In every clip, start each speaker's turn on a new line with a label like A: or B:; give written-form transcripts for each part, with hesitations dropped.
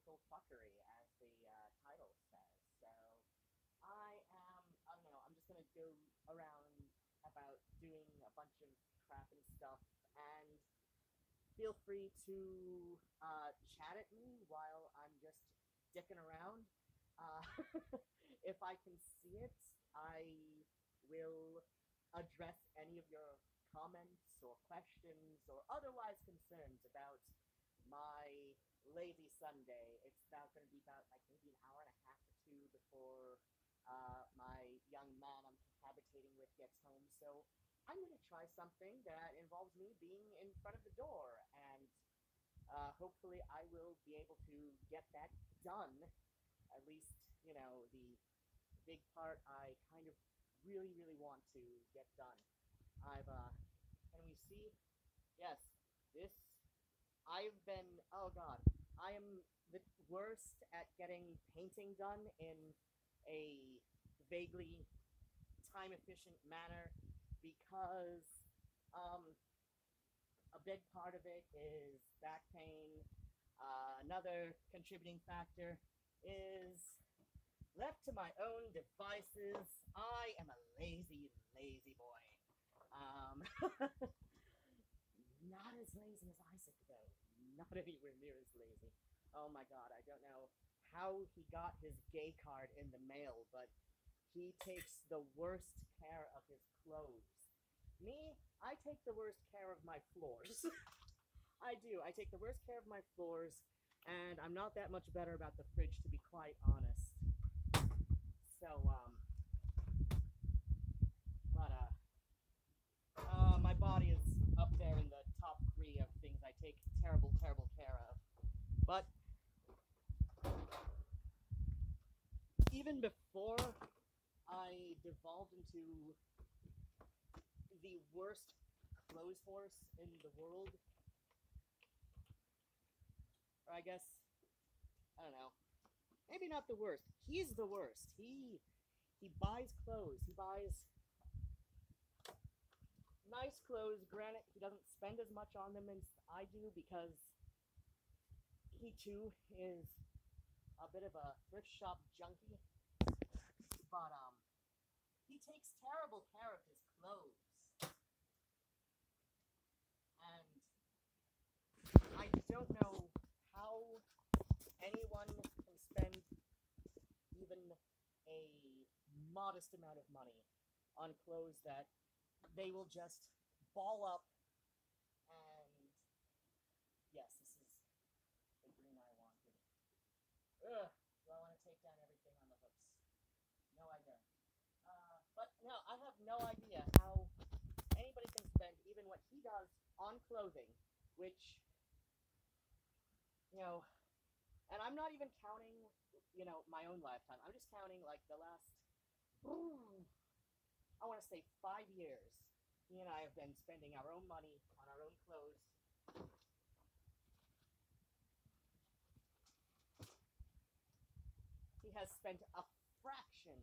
A: practical fuckery, as the title says. So I don't know, I'm just gonna go around about doing a bunch of crap and stuff, and feel free to chat at me while I'm just dicking around. Uh, if I can see it, I will address any of your comments or questions or otherwise concerns about my lazy Sunday. It's about going to be about like maybe an hour and a half or two before my young man I'm cohabitating with gets home. So I'm going to try something that involves me being in front of the door, and hopefully I will be able to get that done. At least, the big part I kind of really want to get done. Can we see? Yes, this, oh god, I am the worst at getting painting done in a vaguely time efficient manner because, um, a big part of it is back pain. Another contributing factor is left to my own devices, I am a lazy boy. Um, not as lazy as Isaac, though. Not anywhere near as lazy. Oh my god, I don't know how he got his gay card in the mail, but he takes the worst care of his clothes. Me, I take the worst care of my floors. I do. I take the worst care of my floors, and I'm not that much better about the fridge, to be quite honest. So, but, my body is up there in the top 3 of things I take terrible care of. But even before I devolved into the worst clothes horse in the world, or I guess, I don't know, maybe not the worst. He's the worst. He buys clothes. He buys nice clothes. Granted, he doesn't spend as much on them as I do because he too is a bit of a thrift shop junkie. But he takes terrible care of his clothes, and I don't know how anyone can spend even a modest amount of money on clothes that they will just ball up. And yes, this is the green I wanted. Ugh, do I want to take down everything on the hooks? No, I don't. But no, I have no idea how anybody can spend even what he does on clothing, which, you know, and I'm not even counting, my own lifetime. I'm just counting, like, the last, I want to say 5 years. He and I have been spending our own money on our own clothes. He has spent a fraction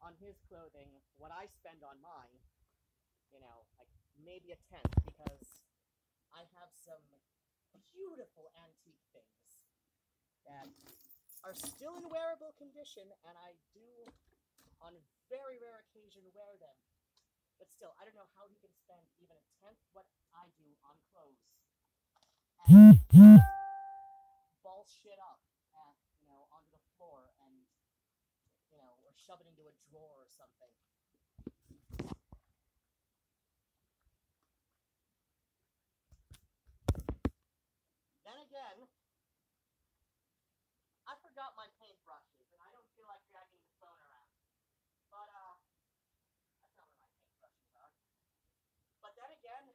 A: on his clothing what I spend on mine. Like maybe a tenth, because I have some beautiful antique things that are still in wearable condition, and I do, on very rare occasion, wear them. But still, I don't know how he can spend even a tenth what I do on clothes and ball shit up, onto the floor and, or shove it into a drawer or something. Then again, I forgot my paintbrushes, and I don't feel like dragging the phone around. But, that's not where my paintbrushes are. But then again,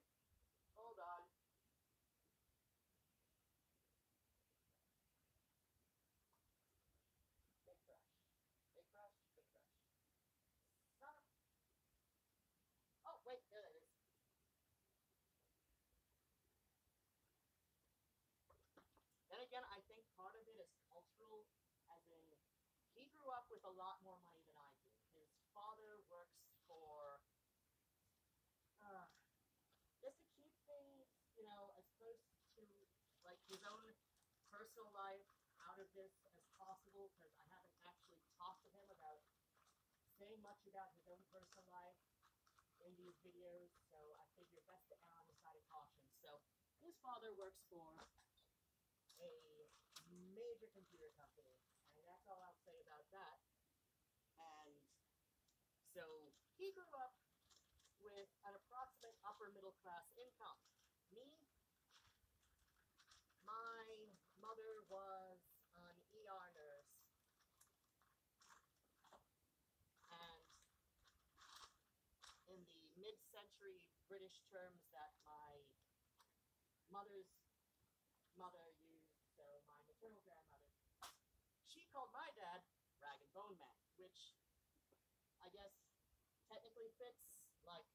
A: hold on. Big brush. Big brush, big brush. Son of... Oh, wait, there it is. Then again, I think part of it is cultural, as in, he grew up with a lot more money than I do. His father works for, uh, just to keep things, as opposed to, like, his own personal life out of of this as possible because I haven't actually talked to him about saying much about his own personal life in these videos, so I figured best to err on the side of caution. So his father works for a major computer company, and that's all I'll say about that. And so he grew up with an approximate upper middle class income. Me, my mother was an ER nurse, and in the mid-century British terms that my mother's mother used, so my maternal grandmother, she called my dad Rag and Bone Man, which I guess technically fits, like,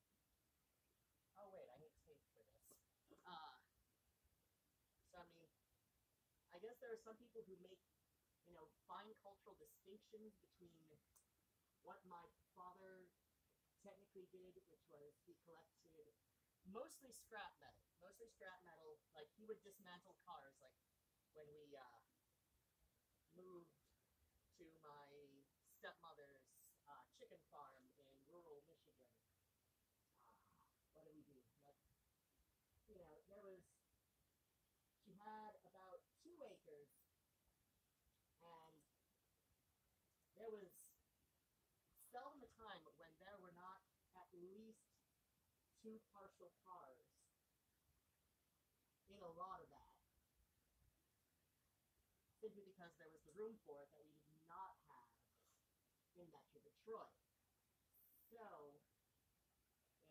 A: oh wait, I need tape for this. So I mean, I guess there are some people who make, fine cultural distinctions between what my father technically did, which was he collected mostly scrap metal. Mostly scrap metal. Like, he would dismantle cars. Like, when we moved to my stepmother's chicken farm in rural Michigan, what did we do? Like, she had about 2 acres, and there was seldom a time when there were not at least 2 partial cars in a lot of that. Simply because there was the room for it that we did not have in Metro Detroit. So,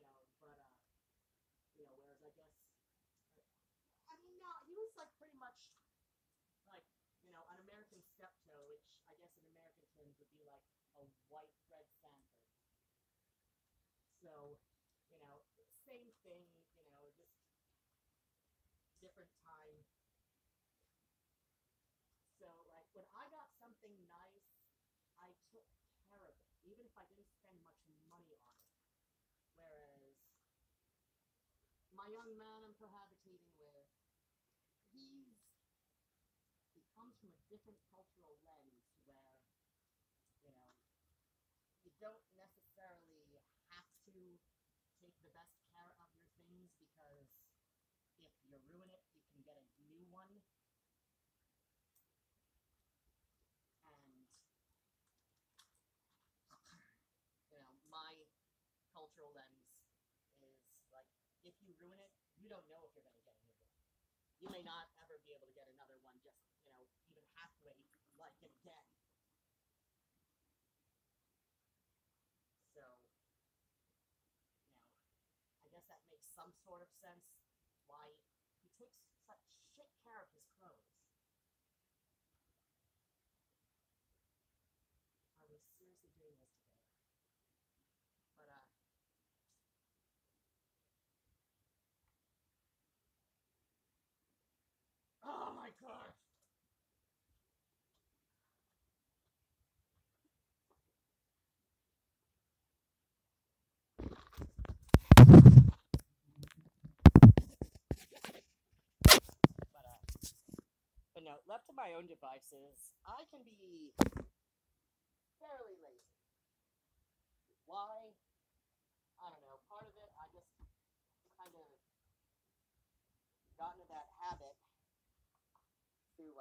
A: whereas I guess, I mean, no, he was like pretty much like, an American steptoe, which I guess in American terms would be like a white Fred Sanford. So, same thing, just different time. So, like, when I got something nice, I took care of it, even if I didn't spend much money on it. Whereas my young man I'm cohabitating with, he comes from a different cultural lens where, you don't necessarily have to take the best care of your things because if you ruin it, you can get a new one. And, my cultural lens is like, if you ruin it, you don't know if you're going to get a new one. You may not ever be able to get another one just, even halfway like it again. So, I guess that makes some sort of sense why he takes such shit care of his clothes. Are we seriously doing this today? But, oh my gosh! But no, left to my own devices, I can be fairly lazy. Why? I don't know. Part of it, I just kind of got into that habit through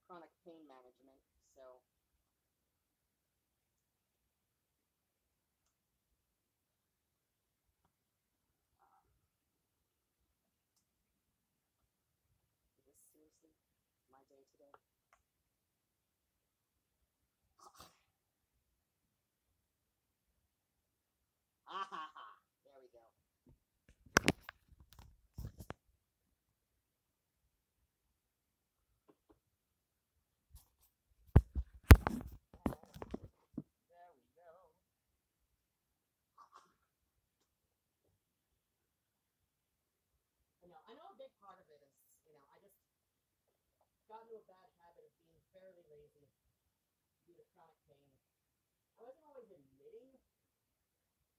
A: chronic pain management. So, is this seriously my day today? Ah ha ha! There we go. There we go. I know a big part of it is, I just got into a bad habit of being fairly lazy due to chronic pain. I wasn't always admitting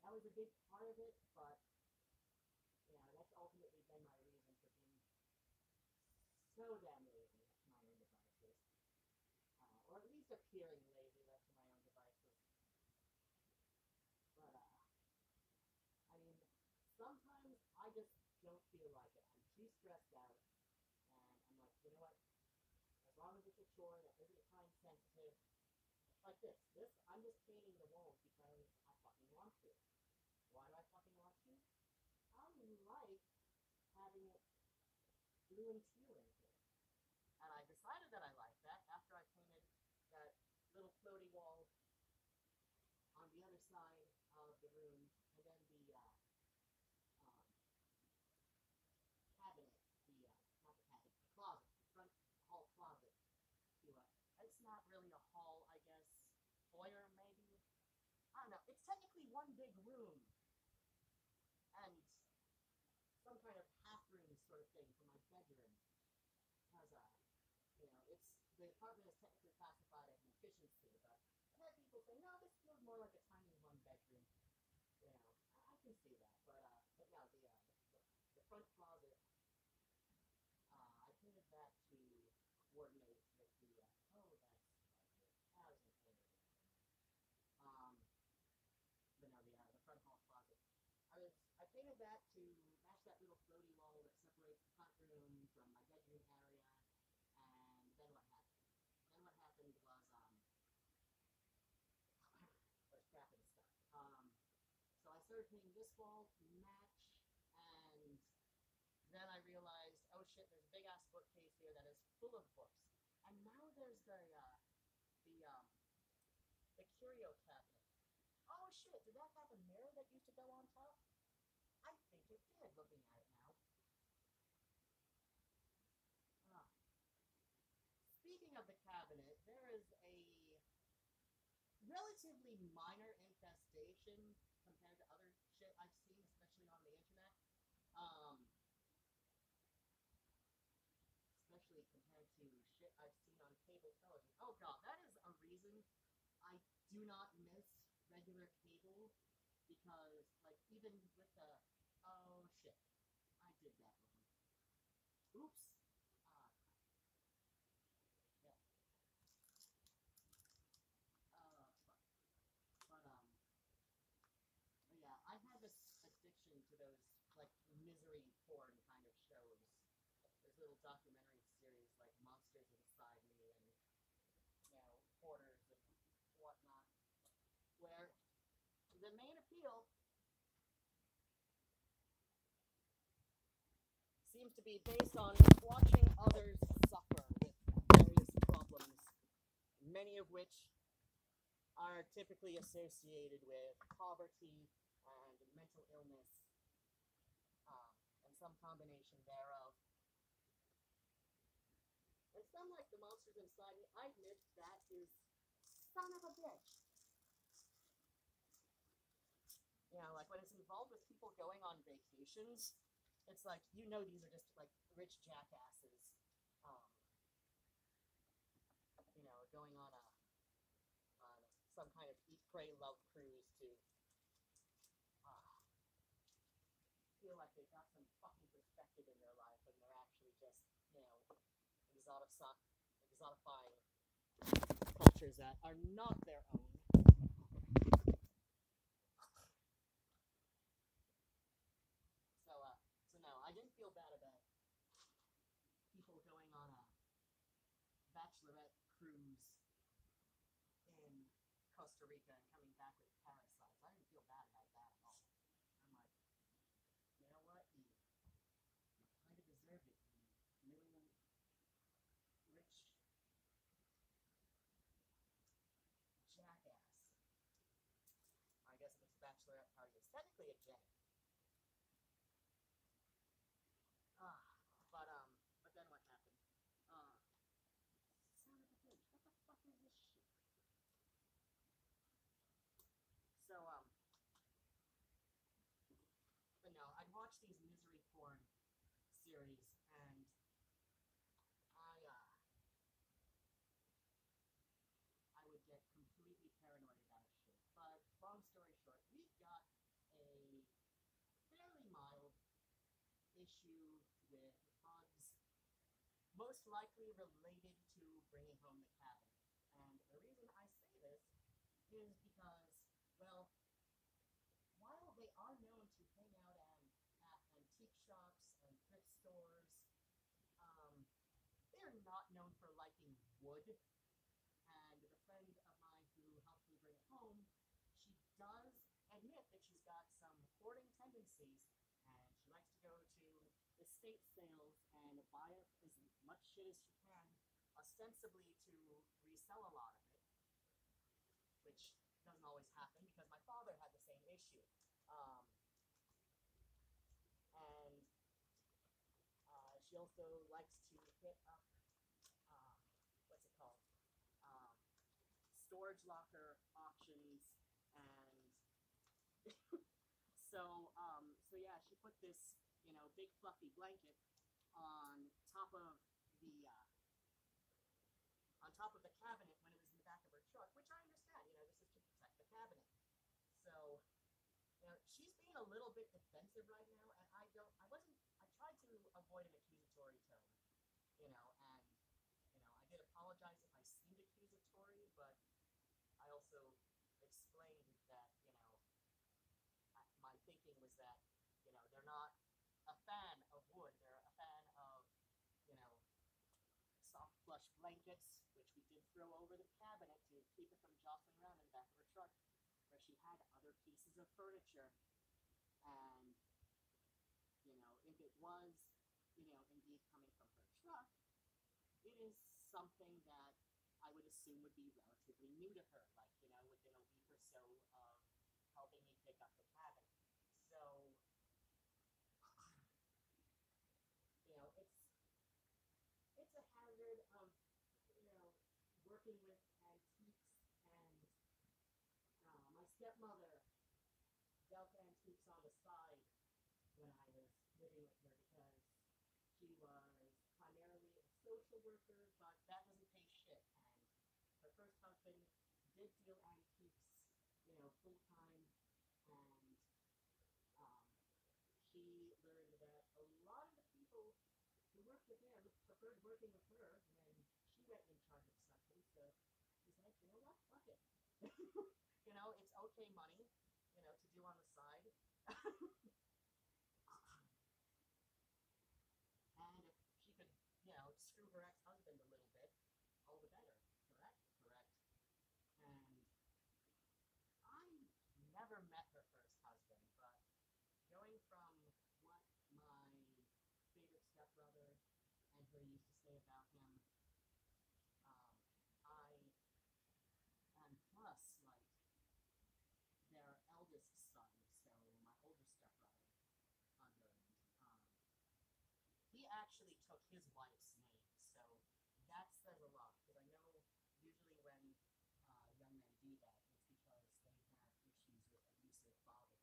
A: that was a big part of it, but, that's ultimately been my reason for being so damn lazy. appearing lazy left to my own devices. But I mean, sometimes I just don't feel like it. I'm too stressed out, and I'm like, you know what? As long as it's a chore that isn't time sensitive, like this. This I'm just painting the walls because I fucking want to. Why do I fucking want to? I like having it blue and teal in here. And I decided that I liked that after I painted that little floaty wall on the other side of the room, and then the um, cabinet, not the cabinet, the closet, the front hall closet. It's not really a hall, I guess. Foyer, maybe? I don't know. It's technically one big room, and some kind of half room sort of thing for my bedroom. Because, it's the apartment is technically classified as an efficiency, but I've had people say, no, this feels more like a tiny one bedroom. I can see that, but no, the front closet, I painted that to coordinate with I was gonna paint it. But no, the front hall closet. I painted that to match that little floaty wall that separates the front room from my bedroom area. And then what happened? Then what happened was there's crap and stuff. So I started painting this wall to match, and then I realized, oh shit, there's a big ass bookcase here that is full of books. And now there's the curio cabinet. Oh shit, did that have a mirror that used to go on top? I think it did, looking at it now. Ah. Speaking of the cabinet, there is a relatively minor infestation compared to other shit I've seen, especially on the internet. Especially compared to shit I've seen on cable television. Oh god, that is a reason I do not miss regular cable, because, like, even with the, oh shit, I did that wrong. Oops. Yeah. Fuck. But yeah, I have this addiction to those, like, misery porn kind of shows. There's little documentary series like Monsters Inside Me and, Hoarders and whatnot, where the main appeal seems to be based on watching others suffer with various problems, many of which are typically associated with poverty and mental illness, and some combination thereof. And some, like the Monsters Inside Me, I admit that is son of a bitch. Like when it's involved with people going on vacations, it's like, these are just like rich jackasses, going on some kind of eat, pray, love cruise to feel like they've got some fucking perspective in their life, and they're actually just, exotifying cultures that are not their own. So no, I didn't feel bad about people going on a bachelorette cruise in Costa Rica and coming back with parasites. I didn't feel bad about that at all. I'm like, you know what? You kind of deserved it, you little rich jackass. I guess if it's a bachelorette party, it's technically a J. But then what happened? Son of a bitch, what the fuck is this shit? So, but no, I'd watch these misery porn series, and I would get completely paranoid about shit. But long story short, we've got a fairly mild issue with bugs, most likely related to bringing home the cabinet. And the reason is because, well, while they are known to hang out at antique shops and thrift stores, um, they're not known for liking wood. And the friend of mine who helped me bring it home, she does admit that she's got some hoarding tendencies, and she likes to go to estate sales and buy up as much shit as she can, ostensibly to resell a lot of it, which doesn't always happen because my father had the same issue. Um, and she also likes to hit up, um, what's it called? Um, Storage locker auctions, and so yeah, she put this, big fluffy blanket on top of the uh, on top of the cabinet when it was in the back of her truck, which I understand. This is to protect the cabinet. So, she's being a little bit defensive right now, and I tried to avoid an accusatory tone, and, I did apologize if I seemed accusatory, but I also explained that, my thinking was that, they're not a fan of wood, they're a fan of, you know, soft plush blankets, which we did throw over the cabinet to keep it from jostling around in the back of her truck, where she had other pieces of furniture. And, if it was, indeed coming from her truck, it is something that I would assume would be relatively new to her, like, within a week or so of helping me pick up the cabinet. So, it's a hazard of, working with antiques, and my stepmother dealt antiques on the side when I was living with her because she was primarily a social worker, but that doesn't pay shit. And her first husband did deal antiques, full time, and um, she learned that a lot of the people who worked with him preferred working with her when she went in charge of something. So he's like, you know what? Fuck it. It's okay money, to do on the side. And if she could, screw her ex-husband a little bit, all the better. Correct? Correct. And I never met her first husband, but going from what my favorite stepbrother and her used to say about him, um, I am plus like their eldest son, so my older stepbrother under, he actually took his wife's name, so that says a lot, because I know usually when young men do that, it's because they have issues with abusive fathers.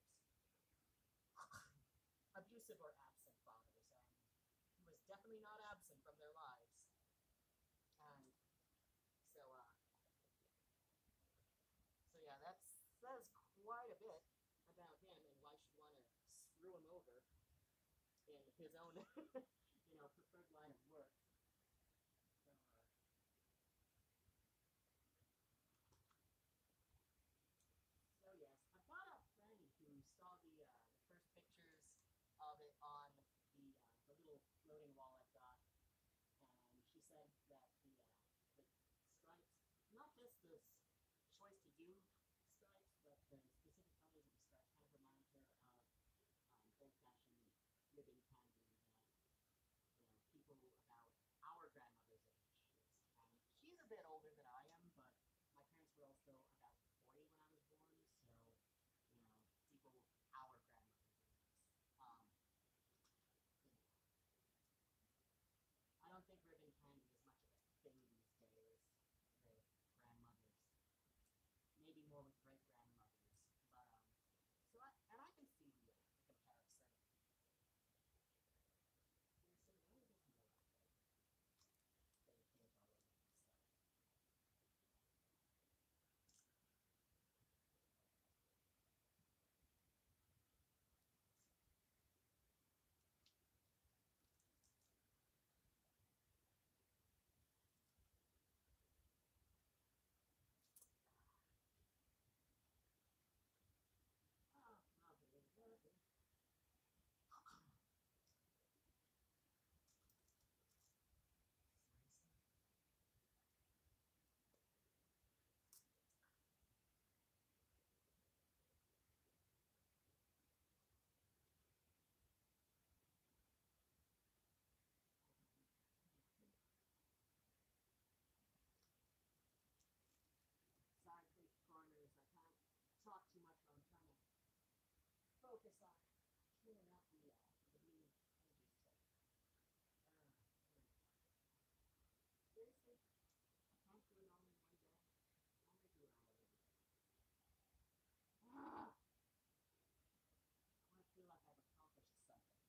A: Abusive or absent fathers, and he was definitely not absent from their lives. And so yeah, that says quite a bit about him and why she'd want to screw him over in his own, preferred line of work. So, yes, I've got a friend who saw the first pictures of it on the little floating wall I've got, and she said that the stripes, not just the choice to do stripes, but the specific colors of the stripes kind of remind her of old-fashioned ribbon candy that people about our grandmother's age use. And she's a bit older than I am, but my parents were also about 40 when I was born, so people our grandmother's ages. You know, I don't think ribbon candy is much of a thing these days with grandmothers. Maybe more with great grandmothers. queuing up the new energy drink. Seriously, I can't do it all in one day. Why am I doing all of it? Ah! I want to feel like I've accomplished something.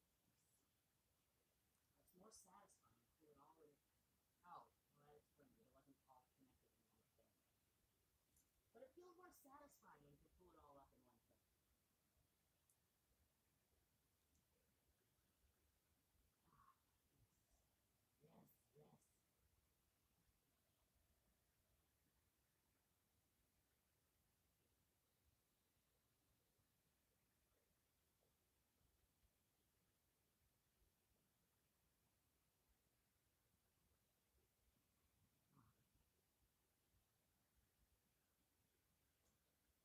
A: It's more satisfying to do it all in. Oh, well, I explained it. It wasn't all connected in one thing. But it feels more satisfying when you can pull it all up in one thing. Ah, yes, yes, yes.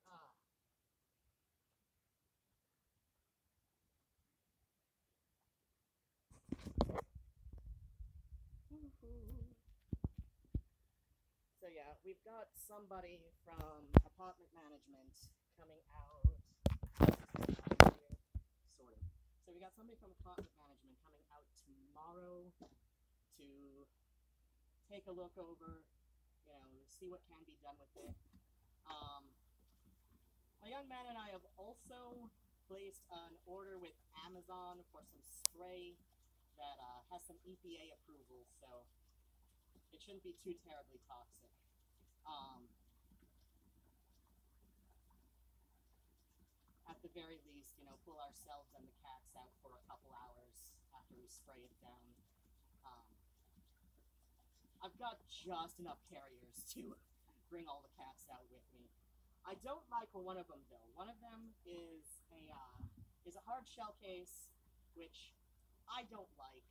A: Ah, so yeah, we've got somebody from apartment management coming out. Sort of. So we got somebody from apartment management coming out tomorrow to take a look over, see what can be done with it. My young man and I have also placed an order with Amazon for some spray that has some EPA approval, so it shouldn't be too terribly toxic. At the very least, pull ourselves and the cats out for a couple hours after we spray it down. I've got just enough carriers to bring all the cats out with me. I don't like one of them though. One of them is a hard shell case, which I don't like,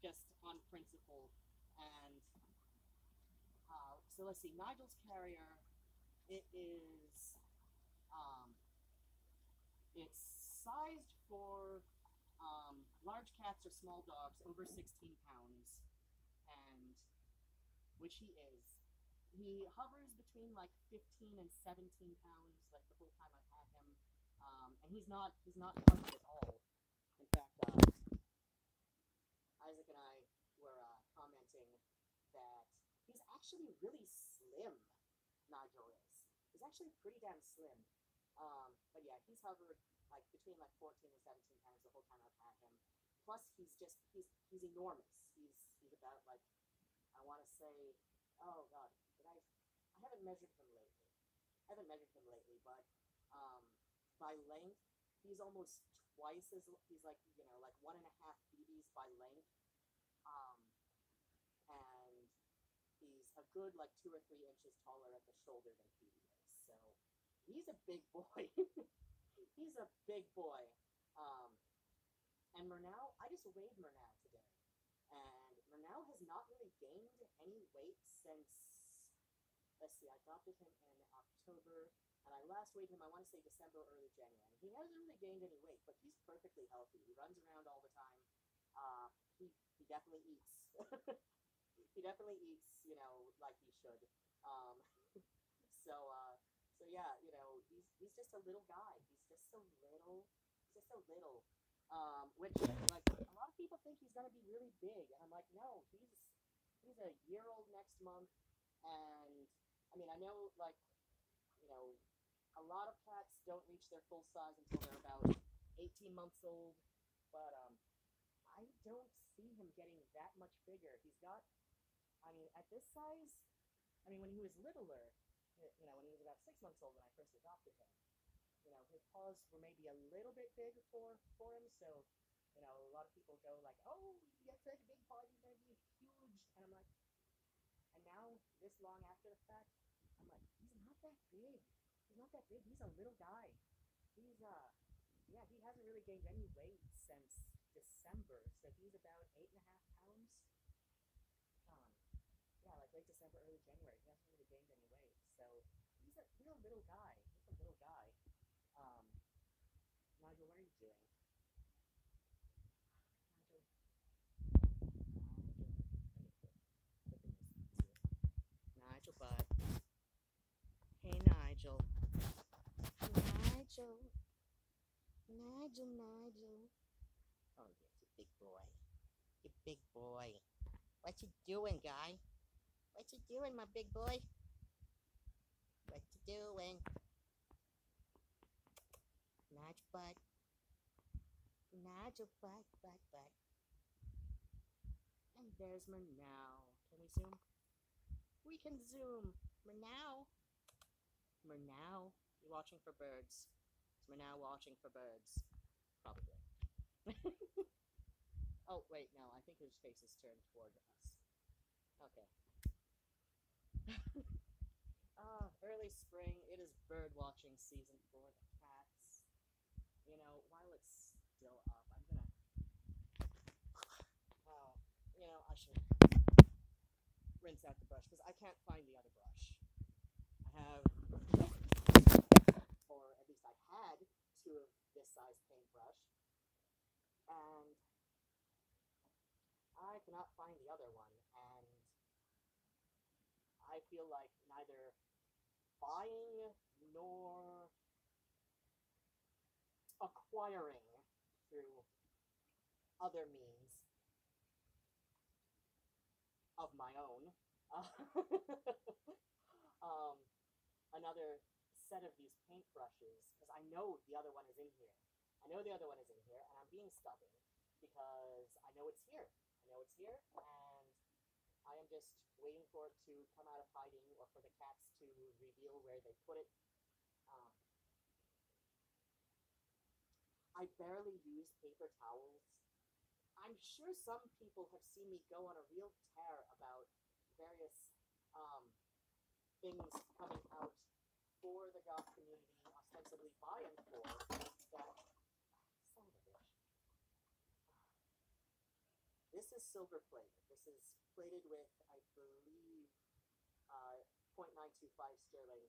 A: just on principle. And so let's see, Nigel's carrier. It is it's sized for large cats or small dogs over 16 pounds, and which he is. He hovers between like 15 and 17 pounds, like the whole time I've had him, and he's not funky at all. In fact, Isaac and I were commenting that he's actually really slim. Nigel is. He's actually pretty damn slim. But yeah, he's hovered like between like 14 and 17 pounds the whole time I've had him. Plus, he's enormous. He's about like, I want to say, oh god, I haven't measured him lately. But by length, he's almost twice as he's like like 1.5 BBs by length, and he's a good like 2 or 3 inches taller at the shoulder than Phoebe is. So he's a big boy. He's a big boy. And Murnau, I just weighed Murnau today, and Murnau has not really gained any weight since. Let's see, I adopted him in October, and I last weighed him, I want to say December or early January. He hasn't really gained any weight, but he's perfectly healthy. He runs around all the time. He definitely eats. He definitely eats, like he should. Um, so yeah, he's just a little guy. He's just so little. He's just so little. Which like a lot of people think he's gonna be really big, and I'm like, no, he's a year old next month, and I mean, I know like a lot of cats don't reach their full size until they're about 18 months old, but I don't see him getting that much bigger. He's got, I mean, at this size, I mean, when he was littler, when he was about 6 months old when I first adopted him, his paws were maybe a little bit big for him, so, a lot of people go like, oh, he has such a big paw, he's going to be huge, and I'm like, and now, this long after the fact, I'm like, he's not that big. He's not that big. He's a little guy. Yeah, he hasn't really gained any weight since December, so he's about 8.5 pounds. Um, yeah, like late December, early January. He hasn't really gained any weight, so he's a little guy. He's a little guy. Um, Nigel, what are you doing? Nigel, Nigel, bud. Hey, Nigel. Nigel.
B: Nigel. Oh, yes, a big boy. A big boy. What you doing, guy? What you doing, my big boy? What you doing? Nigel butt. Nigel butt.
A: And there's Murnau. Can we zoom? We can zoom. Murnau. Murnau. You watching for birds? Is Murnau watching for birds? Probably. Oh, wait, no. I think his face is turned toward us. Okay. Early spring. It is bird watching season for the cats. You know, while it's still up, I'm gonna. I should rinse out the brush because I can't find the other brush. I have, or at least I had, two of this size paintbrush, and I cannot find the other one, and I feel like neither buying nor acquiring through other means of my own another set of these paintbrushes, because I know the other one is in here. I know the other one is in here, and I'm being stubborn because I know it's here. I know it's here, and I am just waiting for it to come out of hiding or for the cats to reveal where they put it. Um, I barely use paper towels. I'm sure some people have seen me go on a real tear about various things coming out for the goth community, ostensibly by and for that. Son of a bitch. This is silver plated. This is plated with, I believe, 0.925 sterling.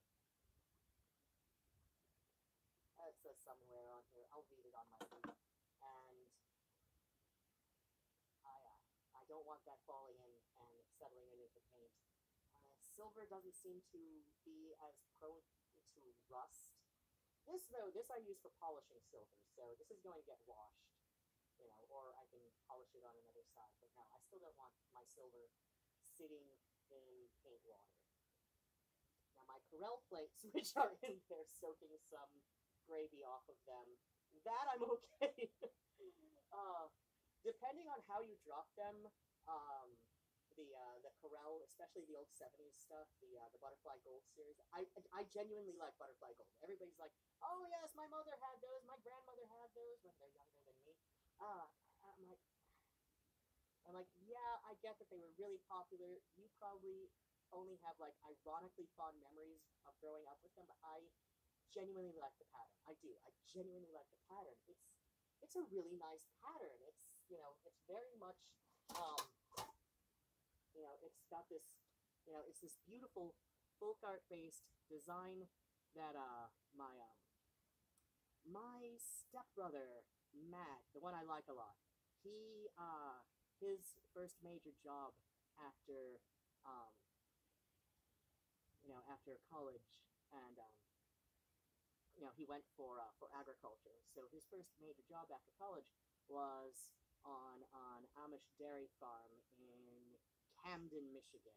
A: It says somewhere on here. I'll read it on my feed. And I don't want that falling in and settling into the paint. Silver doesn't seem to be as prone to rust. This I use for polishing silver, so this is going to get washed, or I can polish it on another side. But no, I still don't want my silver sitting in paint water. Now my Corel plates, which are in there soaking some gravy off of them, that I'm okay. Depending on how you drop them, the Corel, especially the old '70s stuff, the Butterfly Gold series. I genuinely like Butterfly Gold. Everybody's like, oh yes, my mother had those, my grandmother had those when they're younger than me. I'm like, yeah, I get that they were really popular. You probably only have like ironically fond memories of growing up with them, but I genuinely like the pattern. I do. I genuinely like the pattern. It's a really nice pattern. It's very much it's got this, it's this beautiful folk art based design that my stepbrother Matt, the one I like a lot, he his first major job after after college, and he went for agriculture. So his first major job after college was on an Amish dairy farm in Camden, Michigan,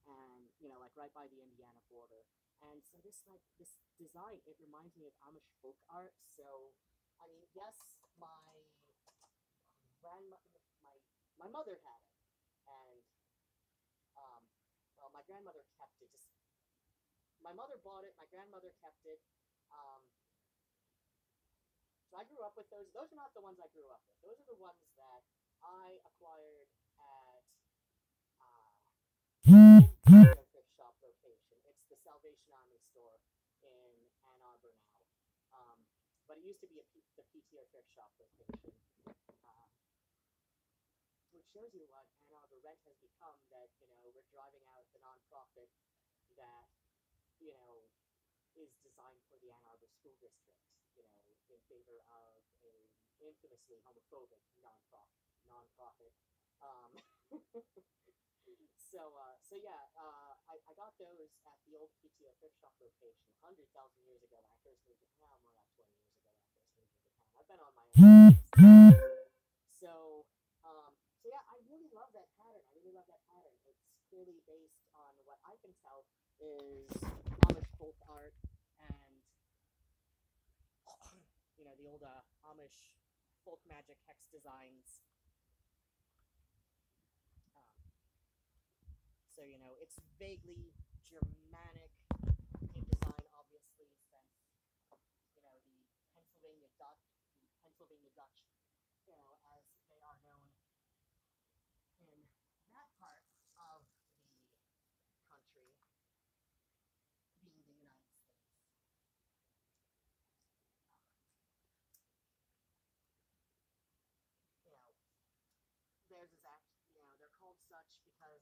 A: and like right by the Indiana border. And so this design, it reminds me of Amish folk art. So I mean, yes, grandmother, my mother had it, and well, my grandmother kept it. Just my mother bought it, my grandmother kept it. Um, so I grew up with those. Those are not the ones I grew up with. Those are the ones that I acquired at their thrift shop location. It's the Salvation Army store in Ann Arbor now. But it used to be the PTO thrift shop location. Which shows you what Ann Arbor rent has become, that, we're driving out the nonprofit that, is designed for the Ann Arbor School District, in favor of a infamously homophobic nonprofit. Um, so yeah, I got those at the old PTO thrift shop location 100,000 years ago when I first moved to town, more like 20 years ago when I first moved to town. I've been on my own. So yeah, I really love that pattern. I really love that pattern. It's clearly based on what I can tell is Amish folk art and the old Amish folk magic hex designs. So it's vaguely Germanic in design, obviously, since the Pennsylvania Dutch, as they are known in that part of the country, being the United States. Theirs is they're called such because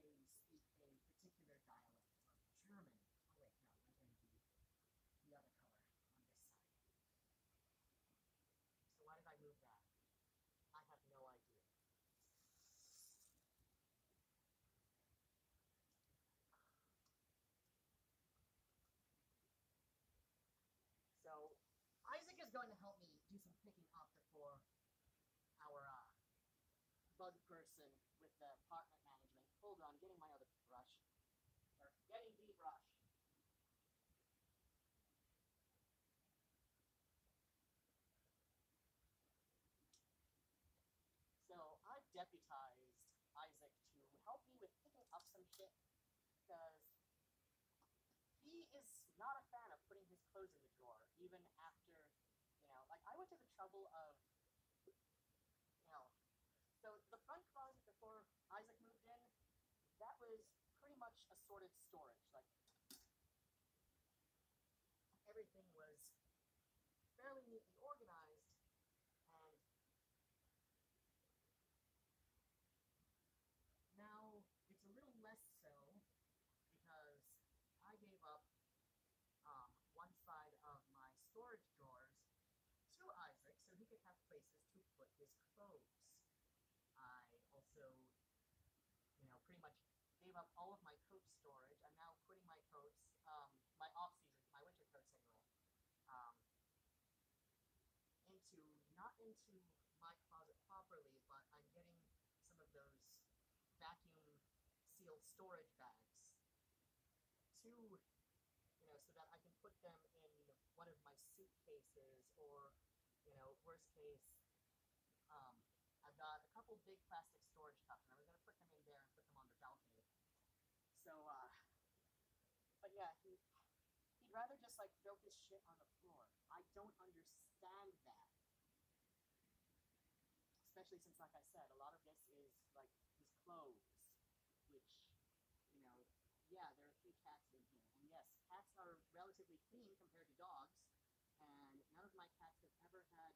A: they speak a particular dialect of German. Oh wait, no, we're going to do the other color on this side. So why did I move that? I have no idea. So Isaac is going to help me do some picking up before our bug person with the apartment management. Hold on, getting my other brush. Or getting the brush. So I've deputized Isaac to help me with picking up some shit because he is not a fan of putting his clothes in the drawer, even after, like I went to the trouble of, so the front closet before Isaac moved in, that was pretty much assorted storage. Like, everything was fairly neatly organized, and now it's a little less so because I gave up one side of my storage drawers to Isaac so he could have places to put his clothes. I also, pretty much gave up all of my coat storage. I'm now putting my coats, my off-season, my winter coats anyway, not into my closet properly, but I'm getting some of those vacuum sealed storage bags to, so that I can put them in one of my suitcases, or, worst case, I've got a couple big plastic storage cups, and I was going to put them in there and put them on the balcony. So, but yeah, he'd rather just, like, throw his shit on the floor. I don't understand that. Especially since, like I said, a lot of this is, like, his clothes, which, yeah, there are a few cats in here. And yes, cats are relatively clean compared to dogs, and none of my cats have ever had,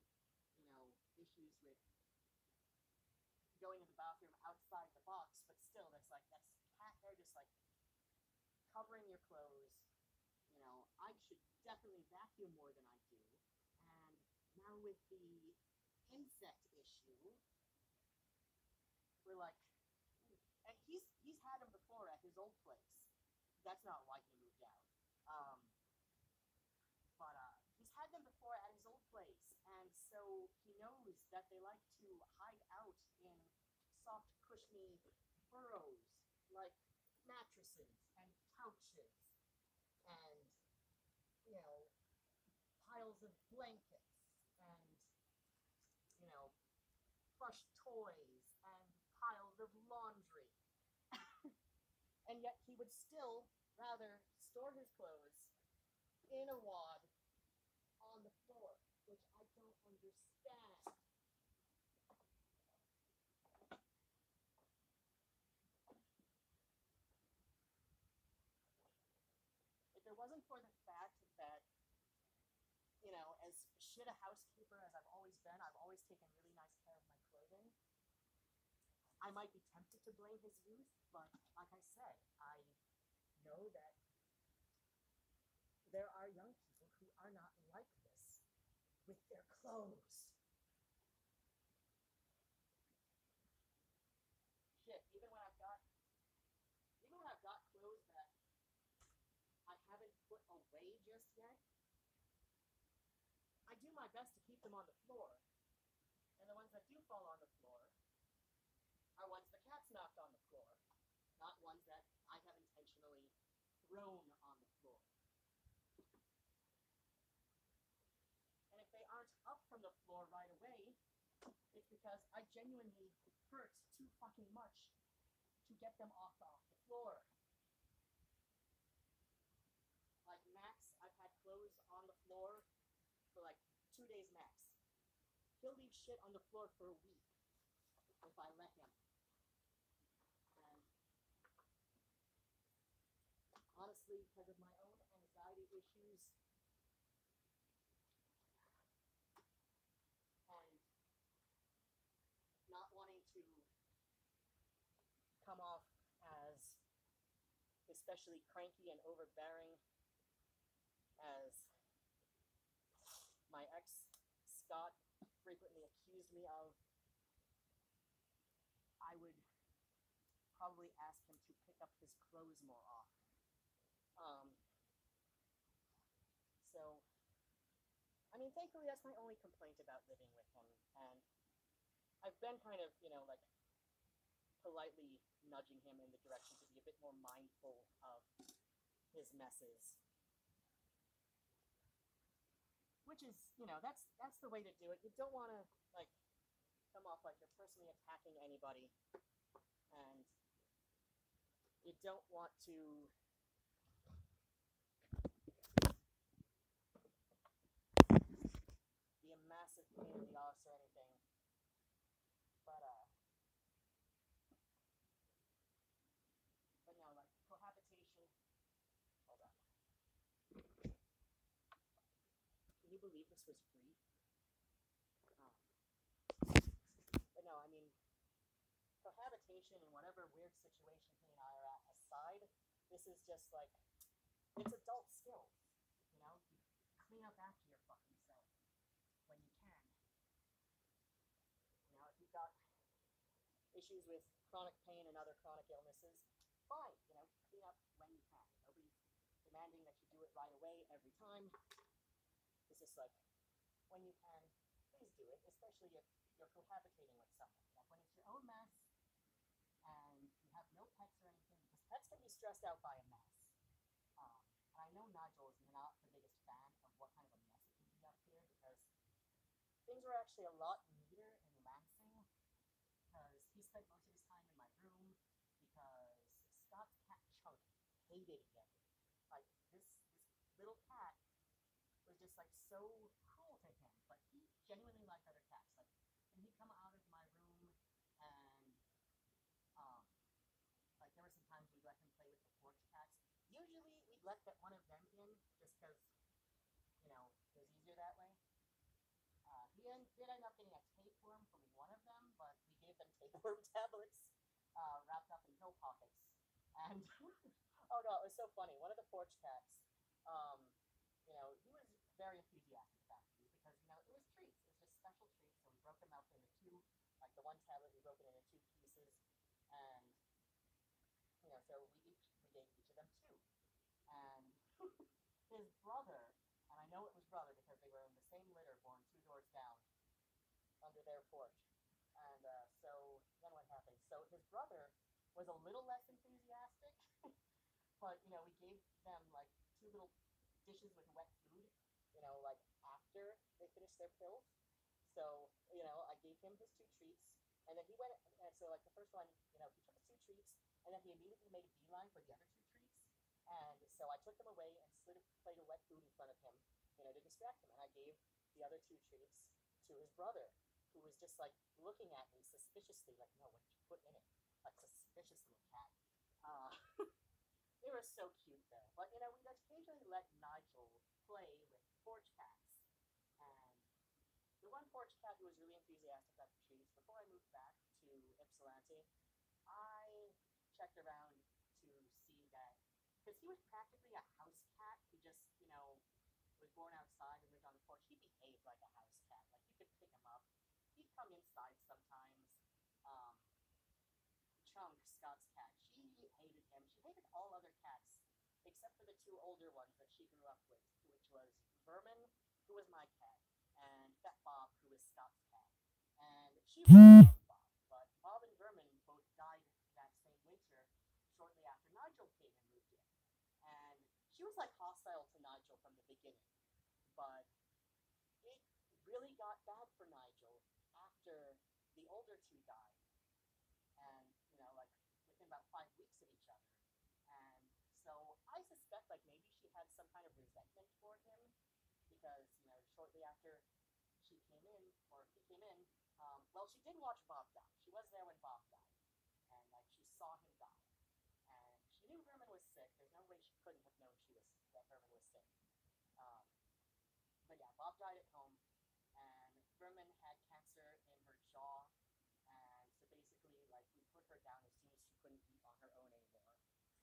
A: issues with going to the bathroom outside the box, but still, that's cat hair just, like, covering your clothes. I should definitely vacuum more than I do. And now with the insect issue, we're like, and he's had them before at his old place. That's not why he moved out. But he's had them before at his old place, and so he knows that they like to hide out in soft, cushiony burrows, like mattresses and couches, and piles of blankets, and plush toys, and piles of laundry. And yet he would still rather store his clothes in a wad on the floor, which I don't understand. If it wasn't for the fact that, as shit a housekeeper as I've always been, I've always taken really nice care of my clothing, I might be tempted to blame his youth, but like I said, I know that there are young people who are not like this with their clothes. Shit, even when I've got clothes that I haven't put away just yet, I do my my best to keep them on the floor. And the ones that do fall on the floor are ones the cat's knocked on the floor, not ones that I have intentionally thrown on the floor. And if they aren't up from the floor right away, it's because I genuinely hurt too fucking much to get them off the floor. Like max, I've had clothes on the floor for like 2 days max. He'll leave shit on the floor for a week if I let him. And honestly, because of my own anxiety issues and not wanting to come off as especially cranky and overbearing as my ex Scott frequently accused me of, I would probably ask him to pick up his clothes more often. So, I mean, thankfully that's my only complaint about living with him, and I've been kind of, like, politely nudging him in the direction to be a bit more mindful of his messes. Which is, that's the way to do it. You don't want to, like, come off like you're personally attacking anybody, and you don't want to be a massive pain in the ass or anything. But no, like, cohabitation. Hold on. Can you believe this was free? But no, I mean, cohabitation and whatever weird situation he and I are at aside, this is just like, it's adult skills, You clean up after your fucking self when you can. If you've got issues with chronic pain and other chronic illnesses, fine, clean up when you can. Nobody's demanding that you do it right away every time. It's just like, when you can, please do it, especially if you're cohabitating with someone. Like when it's your own mess and you have no pets or anything, because pets can be stressed out by a mess. And I know Nigel is not the biggest fan of what kind of a mess it can be up here, because things were actually a lot neater in Lansing, because he spent most of his time in my room, because Scott's cat Chunk hated him. Like, this little cat was just like so cruel to him, but he genuinely liked other cats. Like, when he'd come out of my room and like there were some times we'd let him play with the porch cats. Usually we'd let one of them in just because, it was easier that way. He did end up getting a tapeworm from one of them, but we gave them tapeworm tablets wrapped up in pill pockets. And oh no, it was so funny. One of the porch cats, he was very enthusiastic about these because, it was treats. It was just special treats. So we broke them up into two, like the one tablet, we broke it into 2 pieces. And, so we gave each of them 2. And his brother, and I know it was brother because they were in the same litter born 2 doors down under their porch. And so then what happened? So his brother was a little less enthusiastic, but, we gave them like 2 little dishes with wet food, like after they finished their pills. So, I gave him his 2 treats, and then he went, and so like the first one, he took his 2 treats, and then he immediately made a beeline for the other 2 treats. And so I took them away and slid a plate of wet food in front of him, to distract him. And I gave the other 2 treats to his brother, who was just like looking at me suspiciously, like, no, what did you put in it? Like, suspicious little cat. They were so cute though. But, we'd occasionally let Nigel play with porch cats. And the one porch cat who was really enthusiastic about the treats, before I moved back to Ypsilanti, I checked around to see that, because he was practically a house cat. He just, was born outside and lived on the porch. He behaved like a house cat. Like, you could pick him up. He'd come inside sometimes. Chunk, Scott's cat, she hated him. She hated all other cats, except for the 2 older ones that she grew up with, which was Vermin, who was my cat, and she was in love with Bob, but Bob and Vermin both died that same winter, shortly after Nigel came and moved in. And she was like hostile to Nigel from the beginning, but it really got bad for Nigel after the older two died, and like within about 5 weeks of each other. And so I suspect like maybe she had some kind of resentment toward him because shortly after she came in or he came in, well, she did watch Bob die. She was there when Bob died, and like she saw him die, and she knew Vermin was sick. There's no way she couldn't have known that Vermin was sick. Um, but yeah, Bob died at home, and Vermin had cancer in her jaw, and so basically, like, we put her down as soon as she couldn't eat on her own anymore,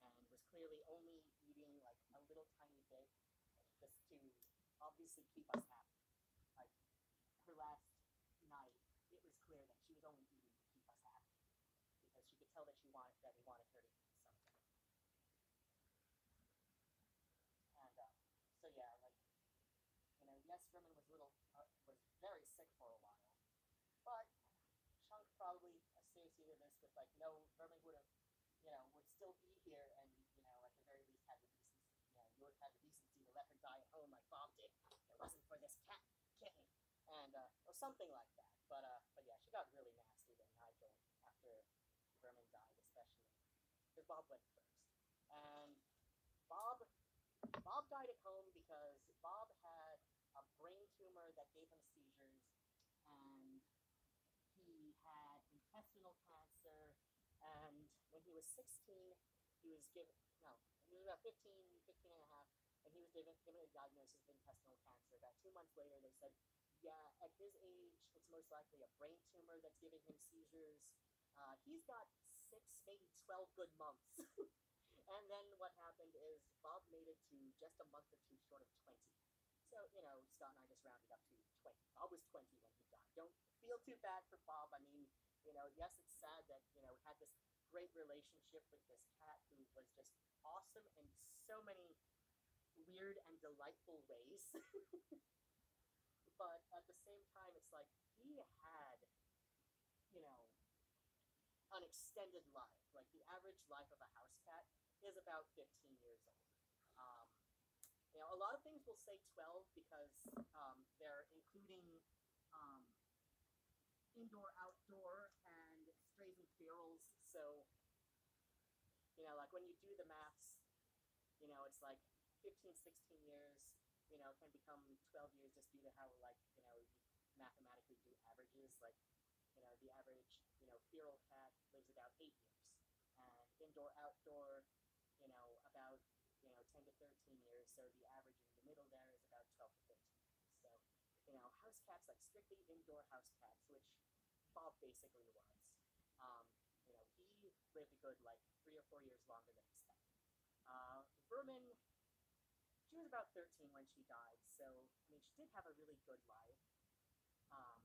A: and was clearly only eating like a little tiny bit, just to obviously keep us happy. Like her last night, it was clear that she was only eating to keep us happy because she could tell that we wanted her to eat something. And so yeah, like yes, Vermin was was very sick for a while, but Chunk probably associated this with like, no, Vermin would have, would still be here, and at the very least had the decency, you would have had the decency to let her die at home like Bob did. It wasn't for this kitten, and or something like that. But yeah, she got really nasty with Nigel after Vermin died, especially because Bob went first, and Bob Bob died at home because Bob had a brain tumor that gave him seizures, and he had intestinal cancer, and when he was 16, he was given, no, he was about 15 and a half, and he was given a diagnosis of intestinal cancer. About 2 months later, they said, yeah, at his age, it's most likely a brain tumor that's giving him seizures. He's got 6, maybe 12 good months. And then what happened is Bob made it to just a month or two short of 20. So, Scott and I just rounded up to 20. Bob was 20 when he died. Don't feel too bad for Bob. I mean, yes, it's sad that, had this great relationship with this cat who was just awesome in so many weird and delightful ways. But at the same time, it's like he had, an extended life. Like the average life of a house cat is about 15 years old. Um, a lot of things will say 12 because they're including um, indoor, outdoor, and strays and ferals. So, like when you do the maths, it's like 15, 16 years, can become 12 years just due to how, like, you mathematically do averages. Like, the average, feral cat lives about 8 years. And indoor, outdoor, about, 10 to 13 years. So the average in the middle there is about 12 to 13 years. So, house cats, like strictly indoor house cats, which Bob basically was. He lived a good, like, 3 or 4 years longer than expected. Vermin, she was about 13 when she died, so, I mean, she did have a really good life, and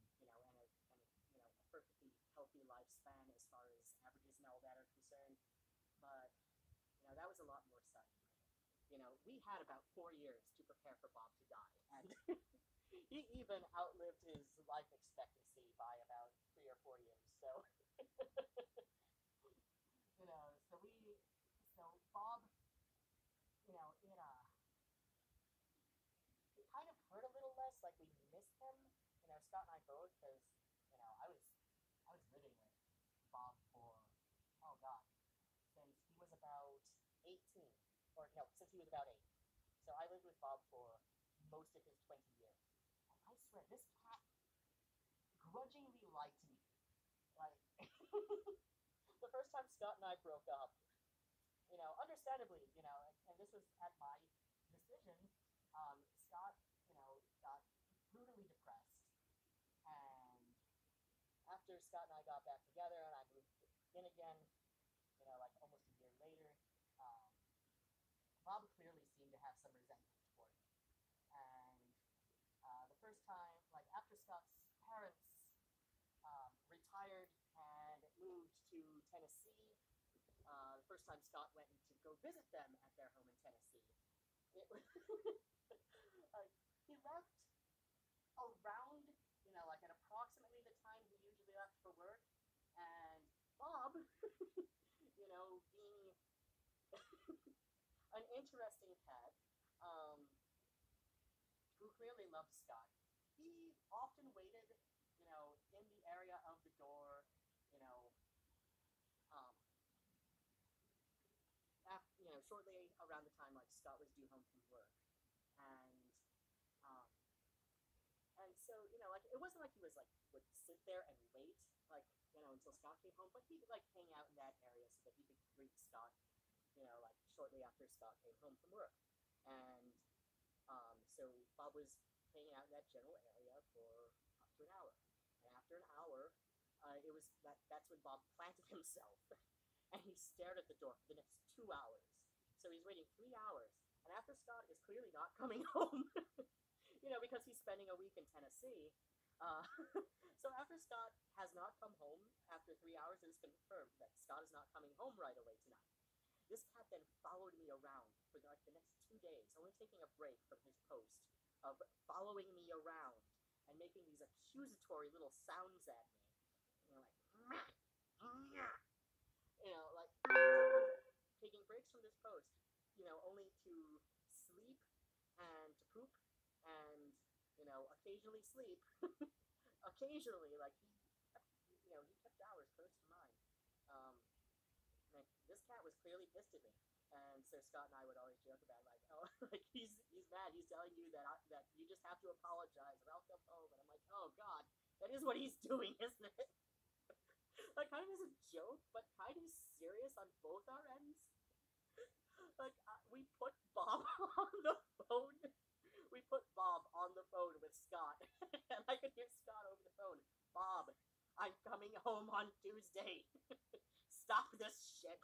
A: a perfectly healthy lifespan as far as averages and all that are concerned, but, that was a lot more sudden. We had about 4 years to prepare for Bob to die, and he even outlived his life expectancy by about 3 or 4 years, so, so Bob, it kind of hurt a little less, like we missed him, Scott and I both, because, I was living with Bob for, oh god, since he was about 18, or no, since he was about 8. So I lived with Bob for most of his 20 years. And I swear, this cat grudgingly liked me. Like, the first time Scott and I broke up, understandably, and this was at my decision, Scott, got brutally depressed. And after Scott and I got back together and I moved in again, like almost a year later, Bob clearly seemed to have some resentment toward me. And the first time, like after Scott's parents retired and moved to Tennessee, the first time Scott went to go visit them at their home in Tennessee, it was he left around, like at approximately the time he usually left for for work, and Bob, being an interesting cat, um, who clearly loved Scott, he often waited, in the area of the door, you know, um, shortly around the time like Scott was due home from work, and um, so like it wasn't like he was like would sit there and wait like until Scott came home, but he'd like hang out in that area so that he could greet Scott, like shortly after Scott came home from work, and so Bob was hanging out in that general area for up to an hour, and after an hour, it was that's when Bob planted himself, and he stared at the door for the next 2 hours. So he's waiting 3 hours, and after Scott is clearly not coming home, because he's spending a week in Tennessee. Uh, so after Scott has not come home after 3 hours, it is confirmed that Scott is not coming home right away tonight. This cat then followed me around for like the next 2 days, only taking a break from his post of following me around and making these accusatory little sounds at me. Like taking breaks from this post, only to sleep and to poop and, occasionally sleep. Occasionally, like he kept hours close to mine. Um, this cat was clearly pissed at me, and so Scott and I would always joke about like, oh, like he's mad. He's telling you that you just have to apologize, or I'll come home. And I'm like, oh God, that is what he's doing, isn't it? Like kind of as a joke, but kind of serious on both our ends. Like we put Bob on the phone. We put Bob on the phone with Scott, and I could hear Scott over the phone. Bob, I'm coming home on Tuesday. Stop this shit.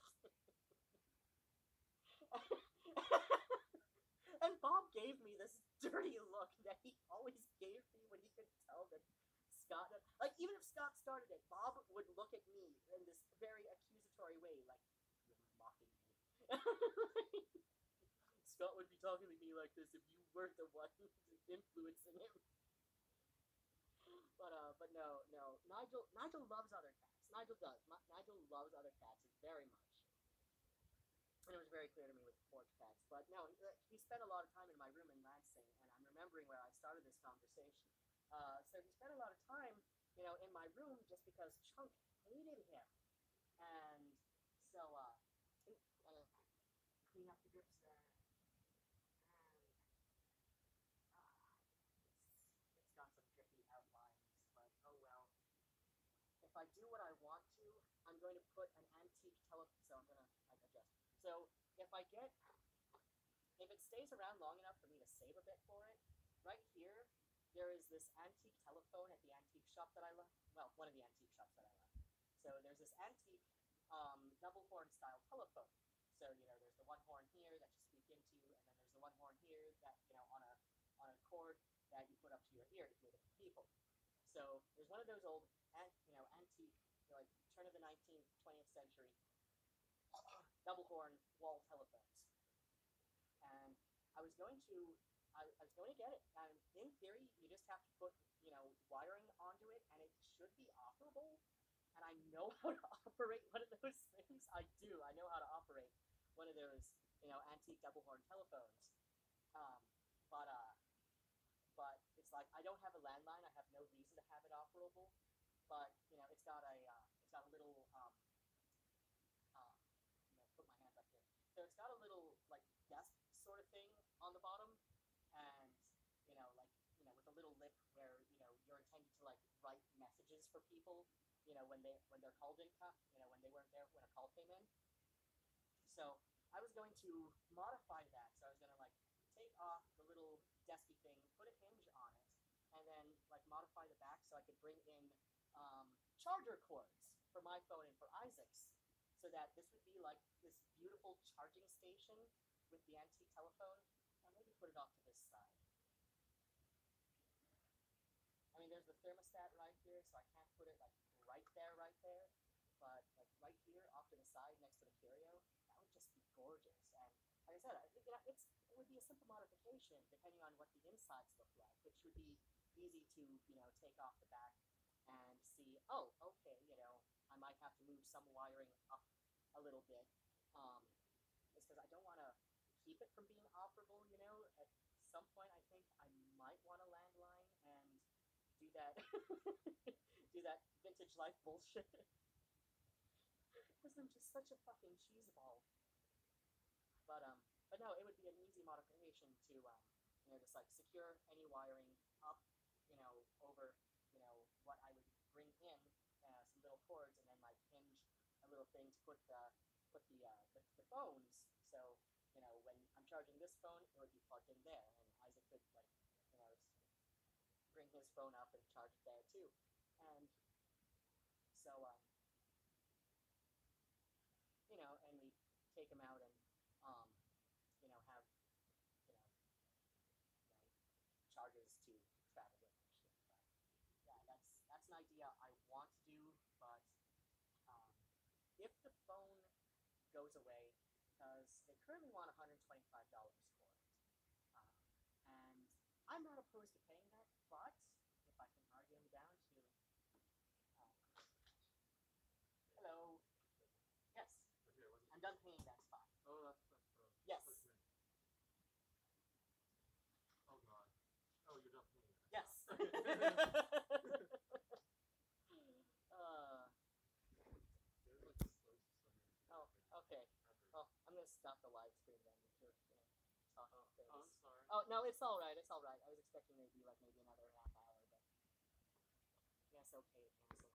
A: And Bob gave me this dirty look that he always gave me when he could tell that Scott, like even if Scott started it, Bob would look at me in this very accusatory way, like you're mocking me. Scott would be talking to me like this if you were the one influencing him. But no. Nigel loves other cats. Nigel does. Nigel loves other cats very much. And it was very clear to me with the porch cats. But no, he spent a lot of time in my room in Lansing, and I'm remembering where I started this conversation. So he spent a lot of time, in my room just because Chunk hated him. And so, clean up the drips there. It's got some drippy outlines, but oh well. If I do what I want to, I'm going to put an antique telephone. So I'm gonna adjust. So if it stays around long enough for me to save a bit for it, right here there is this antique telephone at the antique shop that I love. Well, one of the antique shops that I love. So there's this antique double horn style telephone. So there's the one horn here that you speak into, and then there's the one horn here that on a cord that you put up to your ear to hear different people. So there's one of those old antique like turn of the 19th, 20th century double horn wall telephones, and I was going to get it. And in theory, you just have to put wiring onto it, and it should be operable. And I know how to operate one of those things. I do. I know how to operate one of those antique double horn telephones. Um, but it's like I don't have a landline. I have no reason to have it operable. But it's got a little put my hands up here. So it's got a little like desk sort of thing on the bottom, and with a little lip where you're intended to like write messages for people, when they're called in, when they weren't there when a call came in. So I was going to modify that. So I was going to like take off the little desky thing, put a hinge on it, and then like modify the back so I could bring in charger cords for my phone and for Isaac's, so that this would be like this beautiful charging station with the antique telephone. I'll maybe put it off to this side. I mean, there's the thermostat right here, so I can't put it like right there. But like right here, off to the side, next to the curio, that would just be gorgeous. And like I said, it would be a simple modification depending on what the insides look like, which would be easy to take off the back and see, oh, okay, I might have to move some wiring up a little bit. It's because I don't want to keep it from being operable, At some point, I think I might want a landline and do that, do that vintage life bullshit. Because I'm just such a fucking cheeseball. But no, it would be an easy modification to, just like secure any wiring up, over, what I would bring in, some little cords, and then like hinge a little thing to put the phones. So, when I'm charging this phone, it would be plugged in there, and Isaac could like, bring his phone up and charge it there too. And so, and we take him out and, have, charges to travel with and shit. But yeah, that's an idea I want to do, but if the phone goes away, because they currently want $125 for it, and I'm not opposed to paying that, but if I can argue them down to, hello, yes,
C: Okay, what's
A: I'm done paying that spot.
C: Oh, that's
A: Yes.
C: Oh god. Oh, you're done paying.
A: Yes.
C: There's like a slow
A: Oh, okay. Well, I'm gonna stop the live stream then if you're talking things.
C: I'm sorry.
A: Oh no, it's all right. It's all right. I was expecting maybe another half hour, but yes, okay, cancel.